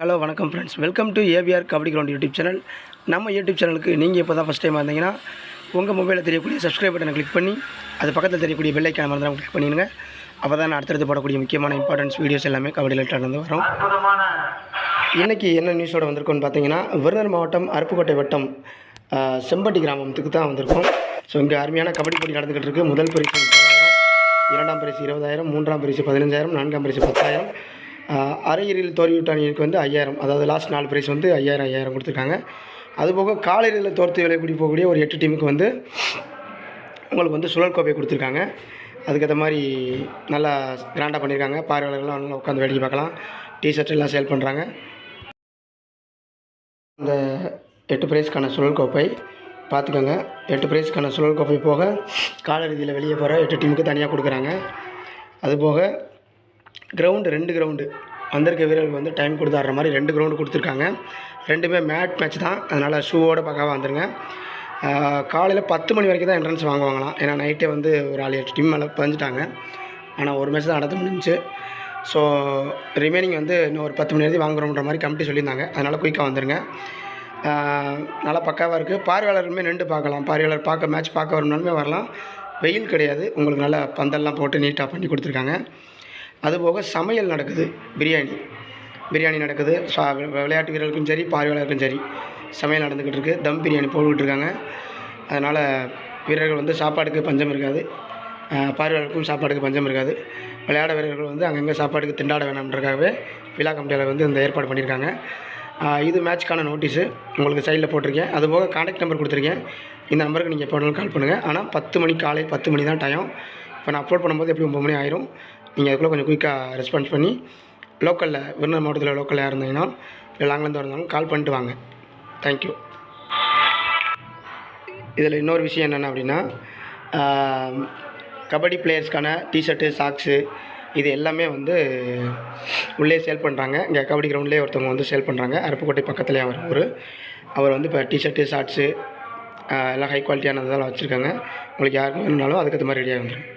Hello வணக்கம் friends, welcome to AVR kabaddi ground YouTube channel. நம்ம YouTube சேனலுக்கு நீங்கள் இப்போ தான் ஃபஸ்ட் டைம் வந்தீங்கன்னா உங்கள் மொபைலில் தெரியக்கூடிய சப்ஸ்கிரைப் பட்டனை கிளிக் பண்ணி அது பக்கத்தில் தெரியக்கூடிய பெல் ஐக்கான மறந்துடாம கிளிக் பண்ணிடுங்க. அப்போ தான் நான் அடுத்தடுத்து போடக்கூடிய முக்கியமான இம்பார்ட்டன்ஸ் வீடியோஸ் எல்லாமே கபடி ரிலேட்டடாக வந்து வரும். இன்றைக்கி என்ன நியூஸோடு வந்திருக்கோன்னு பார்த்தீங்கன்னா, விருதுநகர் மாவட்டம் அருப்புக்கோட்டை வட்டம் செம்பட்டி கிராமத்துக்கு தான் வந்திருக்கோம். ஸோ இங்கே அருமையான கபடி போட்டி நடந்துக்கிட்டு இருக்குது. முதல் பரிசு 30,000, இரண்டாம் பரிசு 20,000, மூன்றாம் பரிசு 15,000, நான்காம் பரிசு 10,000. அரையிறுதியில் தோல்வியுற்ற அணிக்கு வந்து 5,000, அதாவது லாஸ்ட் 4 பிரைஸ் வந்து 5,000 கொடுத்துருக்காங்க. அதுபோக காலிறுதியில் தோற்று விளையாடி போகக்கூடிய ஒரு 8 டீமுக்கு வந்து உங்களுக்கு வந்து சுழல் கோப்பை கொடுத்துருக்காங்க. அதுக்கேற்ற மாதிரி நல்லா கிராண்டாக பண்ணியிருக்காங்க. பார்வையாளர்கள்லாம் நல்லா உட்காந்து வேடிக்கை பார்க்கலாம். டிஷர்ட் எல்லாம் சேல் பண்ணுறாங்க. இந்த 8 பிரைஸ்க்கான சுழல் கோப்பை பார்த்துக்கோங்க. 8 பிரைஸ்க்கான சுழல் கோப்பை போக காலிறுதியில் வெளியே போகிற 8 டீமுக்கு தனியாக கொடுக்குறாங்க. அதுபோக கிரவுண்டு 2 கிரவுண்டு வந்திருக்க வீரர்களுக்கு வந்து டைம் கொடுத்து ஆடுற மாதிரி 2 கிரவுண்டு கொடுத்துருக்காங்க. ரெண்டுமே மேட்ச் தான். அதனால் ஷூவோட பக்காவாக வந்துருங்க. காலையில் 10 மணி வரைக்கும் தான் என்ட்ரன்ஸ் வாங்குவாங்களாம். ஏன்னா நைட்டே வந்து ஒரு 8 டீம் மேலே பதிஞ்சிட்டாங்க. ஆனால் ஒரு மேட்ச் தான் நடத்த முடிஞ்சிச்சு. ஸோ ரிமைனிங் வந்து இன்னும் ஒரு 10 மணி வரைக்கும் வாங்குறோன்ற மாதிரி கமிட்டி சொல்லியிருந்தாங்க. அதனால் குயிக்காக வந்துருங்க. நல்லா பக்காவாக இருக்குது. பார்வையாளருமே நின்று பார்க்கலாம். பார்வையாளர் மேட்ச் பார்க்க வரணும்னாலுமே வரலாம். வெயில் கிடையாது. உங்களுக்கு நல்லா பந்தல்லாம் போட்டு நீட்டாக பண்ணி கொடுத்துருக்காங்க. அதுபோக சமையல் நடக்குது. பிரியாணி நடக்குது. விளையாட்டு வீரர்களுக்கும் சரி, பார்வையாளருக்கும் சரி சமையல் நடந்துக்கிட்டு இருக்குது. தம் பிரியாணி போட்டுக்கிட்டு இருக்காங்க. அதனால் வீரர்கள் வந்து சாப்பாடுக்கு பஞ்சம் இருக்காது. பார்வையாளருக்கும் சாப்பாடுக்கு பஞ்சம் இருக்காது. விளையாட வீரர்கள் வந்து அங்கங்கே சாப்பாடுக்கு திண்டாட வேணாம்ன்றக்காகவே விழா கமிட்டியாளர் வந்து இந்த ஏற்பாடு பண்ணியிருக்காங்க. இது மேட்ச்க்கான நோட்டீஸு உங்களுக்கு சைடில் போட்டிருக்கேன். அதுபோக கான்டாக்ட் நம்பர் கொடுத்துருக்கேன். இந்த நம்பருக்கு நீங்கள் எப்போ வேணாலும் கால் பண்ணுங்கள். ஆனால் 10 மணி, காலை 10 மணி தான் டைம். இப்போ நான் அப்லோட் பண்ணும்போது எப்படி 9 மணி ஆயிரும். நீங்கள் அதுக்குள்ளே கொஞ்சம் குயிக்காக ரெஸ்பான்ஸ் பண்ணி லோக்கலில் விருதுநகர் மாவட்டத்தில் லோக்கலில் யார் இருந்தீங்கன்னா இல்லை லாங்லேருந்து இருந்தாலும் கால் பண்ணிட்டு வாங்க. தேங்க்யூ. இதில் இன்னொரு விஷயம் என்னென்ன அப்படின்னா, கபடி பிளேயர்ஸ்க்கான டிஷர்ட்டு, சாக்ஸு இது எல்லாமே வந்து உள்ளே சேல் பண்ணுறாங்க. இங்கே கபடி கிரவுண்ட்லேயே ஒருத்தவங்க வந்து சேல் பண்ணுறாங்க. அருப்புக்கோட்டை பக்கத்துலேயே அவர் வந்து இப்போ டிஷர்ட்டு, ஷார்ட்ஸு எல்லாம் ஹை குவாலிட்டியானதெல்லாம் வச்சுருக்காங்க. உங்களுக்கு யாருக்கு வேணுனாலும் அதுக்கேற்ற மாதிரி ரெடியாக வந்துடும்.